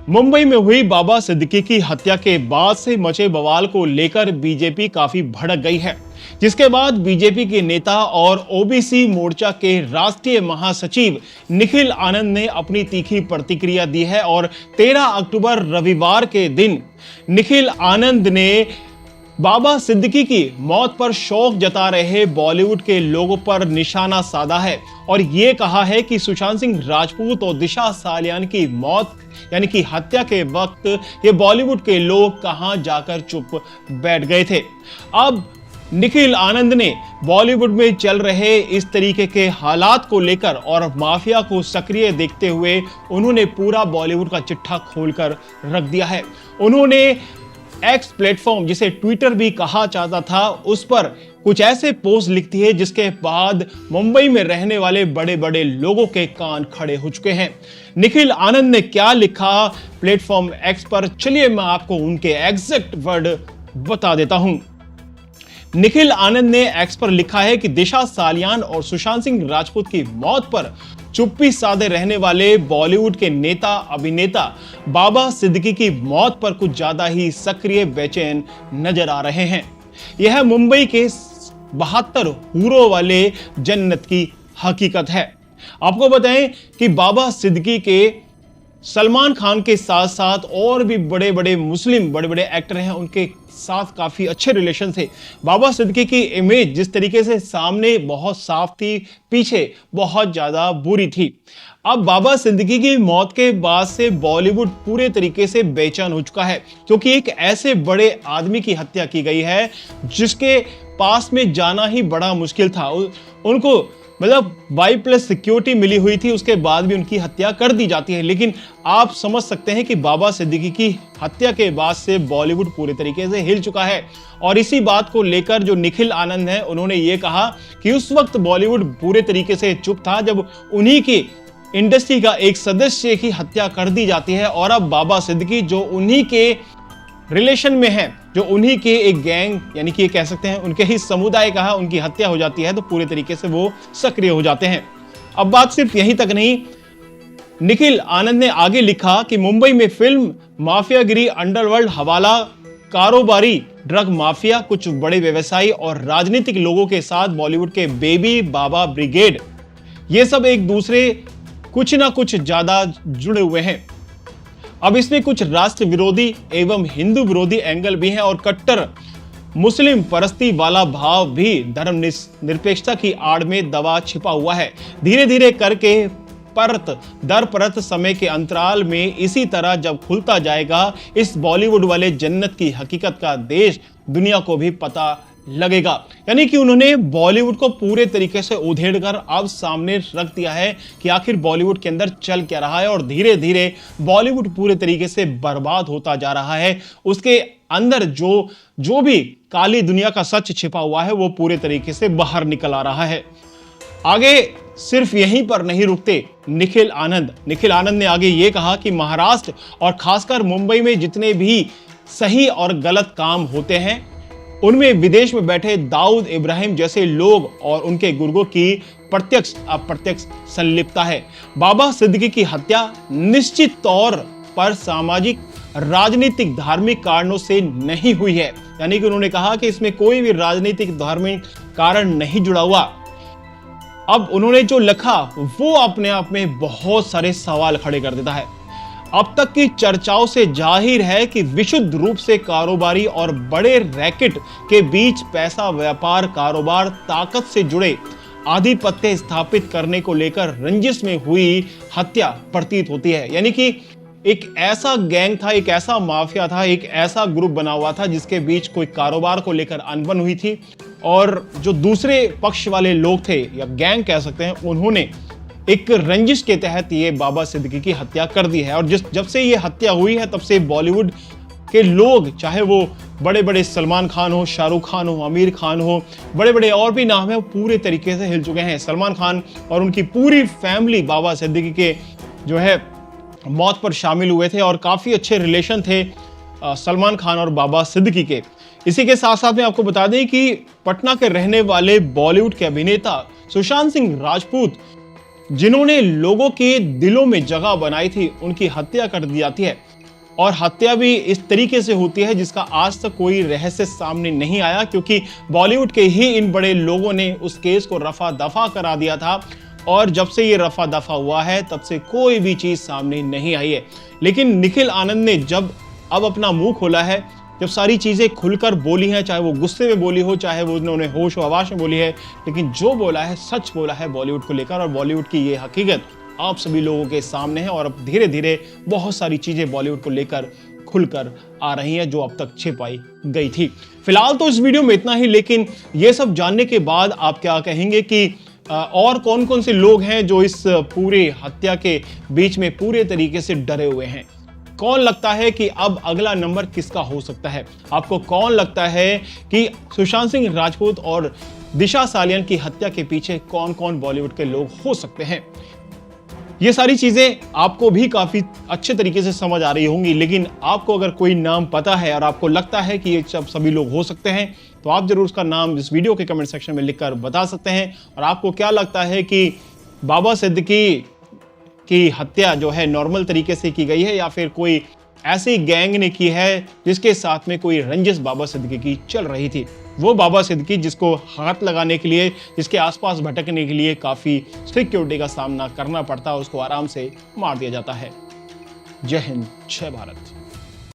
मुंबई में हुई बाबा सिद्दीकी की हत्या के बाद से मचे बवाल को लेकर बीजेपी काफी भड़क गई है, जिसके बाद बीजेपी के नेता और ओबीसी मोर्चा के राष्ट्रीय महासचिव निखिल आनंद ने अपनी तीखी प्रतिक्रिया दी है। और 13 अक्टूबर रविवार के दिन निखिल आनंद ने बाबा सिद्दीकी की मौत पर शोक जता रहे बॉलीवुड के लोगों पर निशाना साधा है और ये कहा है कि सुशांत सिंह राजपूत और दिशा सालियान की मौत यानी कि हत्या के वक्त ये बॉलीवुड के लोग कहां जाकर चुप बैठ गए थे। अब निखिल आनंद ने बॉलीवुड में चल रहे इस तरीके के हालात को लेकर और माफिया को सक्रिय देखते हुए उन्होंने पूरा बॉलीवुड का चिट्ठा खोलकर रख दिया है। उन्होंने एक्स प्लेटफॉर्म, जिसे ट्विटर भी कहा जाता था, उस पर कुछ ऐसे पोस्ट लिखती है जिसके बाद मुंबई में रहने वाले बड़े बड़े लोगों के कान खड़े हो चुके हैं। निखिल आनंद ने क्या लिखा प्लेटफॉर्म एक्स पर, चलिए मैं आपको उनके एग्जैक्ट वर्ड बता देता हूं। निखिल आनंद ने एक्स पर लिखा है कि दिशा सालियान और सुशांत सिंह राजपूत की मौत पर चुप्पी साधे रहने वाले बॉलीवुड के नेता अभिनेता बाबा सिद्दीकी की मौत पर कुछ ज्यादा ही सक्रिय बेचैन नजर आ रहे हैं। यह मुंबई के 72 हूरों वाले जन्नत की हकीकत है। आपको बताएं कि बाबा सिद्दीकी के सलमान खान के साथ साथ और भी बड़े बड़े मुस्लिम बड़े बड़े एक्टर हैं, उनके साथ काफी अच्छे रिलेशन थे। बाबा सिद्दीकी की इमेज जिस तरीके से सामने बहुत साफ थी, पीछे बहुत ज्यादा बुरी थी। अब बाबा सिद्दीकी की मौत के बाद से बॉलीवुड पूरे तरीके से बेचैन हो चुका है, क्योंकि एक ऐसे बड़े आदमी की हत्या की गई है जिसके पास में जाना ही बड़ा मुश्किल था। उनको मतलब Y+ सिक्योरिटी मिली हुई थी, उसके बाद भी उनकी हत्या कर दी जाती है। लेकिन आप समझ सकते हैं कि बाबा सिद्दीकी की हत्या के बाद से बॉलीवुड पूरे तरीके से हिल चुका है। और इसी बात को लेकर जो निखिल आनंद है, उन्होंने ये कहा कि उस वक्त बॉलीवुड पूरे तरीके से चुप था जब उन्हीं की इंडस्ट्री का एक सदस्य की हत्या कर दी जाती है, और अब बाबा सिद्दीकी जो उन्हीं के रिलेशन में है, जो उन्हीं के एक गैंग यानी कि कह सकते हैं उनके ही समुदाय का है, उनकी हत्या हो जाती है, तो पूरे तरीके से वो सक्रिय हो जाते हैं। अब बात सिर्फ यहीं तक नहीं, निखिल आनंद ने आगे लिखा कि मुंबई में फिल्म माफियागिरी, अंडरवर्ल्ड, हवाला कारोबारी, ड्रग माफिया, कुछ बड़े व्यवसायी और राजनीतिक लोगों के साथ बॉलीवुड के बेबी बाबा ब्रिगेड, ये सब एक दूसरे कुछ ना कुछ ज्यादा जुड़े हुए हैं। अब इसमें कुछ राष्ट्र विरोधी एवं हिंदू विरोधी एंगल भी हैं और कट्टर मुस्लिम परस्ती वाला भाव भी धर्म निरपेक्षता की आड़ में दबा छिपा हुआ है। धीरे धीरे करके परत दर परत समय के अंतराल में इसी तरह जब खुलता जाएगा इस बॉलीवुड वाले जन्नत की हकीकत का, देश दुनिया को भी पता लगेगा। यानी कि उन्होंने बॉलीवुड को पूरे तरीके से उधेड़कर अब सामने रख दिया है कि आखिर बॉलीवुड के अंदर चल क्या रहा है, और धीरे धीरे बॉलीवुड पूरे तरीके से बर्बाद होता जा रहा है। उसके अंदर जो भी काली दुनिया का सच छिपा हुआ है वो पूरे तरीके से बाहर निकल आ रहा है। आगे सिर्फ यहीं पर नहीं रुकते निखिल आनंद ने आगे ये कहा कि महाराष्ट्र और खासकर मुंबई में जितने भी सही और गलत काम होते हैं उनमें विदेश में बैठे दाऊद इब्राहिम जैसे लोग और उनके गुर्गों की प्रत्यक्ष अप्रत्यक्ष संलिप्तता है। बाबा सिद्दीकी की हत्या निश्चित तौर पर सामाजिक, राजनीतिक, धार्मिक कारणों से नहीं हुई है। यानी कि उन्होंने कहा कि इसमें कोई भी राजनीतिक, धार्मिक कारण नहीं जुड़ा हुआ। अब उन्होंने जो लिखा वो अपने आप में बहुत सारे सवाल खड़े कर देता है। अब तक की चर्चाओं से जाहिर है कि विशुद्ध रूप से कारोबारी और बड़े रैकेट के बीच पैसा, व्यापार, कारोबार, ताकत से जुड़े आधिपत्य स्थापित करने को लेकर रंजिश में हुई हत्या प्रतीत होती है। यानी कि एक ऐसा गैंग था, एक ऐसा माफिया था, एक ऐसा ग्रुप बना हुआ था जिसके बीच कोई कारोबार को लेकर अनबन हुई थी, और जो दूसरे पक्ष वाले लोग थे या गैंग कह सकते हैं, उन्होंने एक रंजिश के तहत ये बाबा सिद्दीकी की हत्या कर दी है। और जब से ये हत्या हुई है तब से बॉलीवुड के लोग, चाहे वो बड़े बड़े सलमान खान हो, शाहरुख खान हो, आमिर खान हो, बड़े बड़े और भी नाम है, वो पूरे तरीके से हिल चुके हैं। सलमान खान और उनकी पूरी फैमिली बाबा सिद्दीकी के जो है मौत पर शामिल हुए थे और काफ़ी अच्छे रिलेशन थे सलमान खान और बाबा सिद्दीकी के। इसी के साथ साथ में आपको बता दें कि पटना के रहने वाले बॉलीवुड के अभिनेता सुशांत सिंह राजपूत, जिन्होंने लोगों के दिलों में जगह बनाई थी, उनकी हत्या कर दी जाती है। और हत्या भी इस तरीके से होती है जिसका आज तक कोई रहस्य सामने नहीं आया, क्योंकि बॉलीवुड के ही इन बड़े लोगों ने उस केस को रफा दफा करा दिया था और जब से ये रफा दफा हुआ है तब से कोई भी चीज सामने नहीं आई है। लेकिन निखिल आनंद ने जब अब अपना मुंह खोला है, जब सारी चीजें खुलकर बोली हैं, चाहे वो गुस्से में बोली हो, चाहे वो उन्होंने होश हवास में बोली है, लेकिन जो बोला है सच बोला है बॉलीवुड को लेकर। और बॉलीवुड की ये हकीकत आप सभी लोगों के सामने है और अब धीरे धीरे बहुत सारी चीजें बॉलीवुड को लेकर खुलकर आ रही हैं जो अब तक छिपाई गई थी। फिलहाल तो इस वीडियो में इतना ही, लेकिन ये सब जानने के बाद आप क्या कहेंगे कि और कौन कौन से लोग हैं जो इस पूरे हत्या के बीच में पूरे तरीके से डरे हुए हैं? कौन लगता है कि अब अगला नंबर किसका हो सकता है? आपको कौन लगता है कि सुशांत सिंह राजपूत और दिशा सालियन की हत्या के पीछे कौन कौन बॉलीवुड के लोग हो सकते हैं? ये सारी चीजें आपको भी काफी अच्छे तरीके से समझ आ रही होंगी, लेकिन आपको अगर कोई नाम पता है और आपको लगता है कि ये सब सभी लोग हो सकते हैं तो आप जरूर उसका नाम इस वीडियो के कमेंट सेक्शन में लिखकर बता सकते हैं। और आपको क्या लगता है कि बाबा सिद्दीकी की हत्या जो है नॉर्मल तरीके से की गई है या फिर कोई ऐसी गैंग ने की है जिसके साथ में कोई रंजिश बाबा सिद्दीकी की चल रही थी? वो बाबा सिद्दीकी जिसको हाथ लगाने के लिए, जिसके आसपास भटकने के लिए काफी सिक्योरिटी का सामना करना पड़ता है, उसको आराम से मार दिया जाता है। जय हिंद, जय भारत।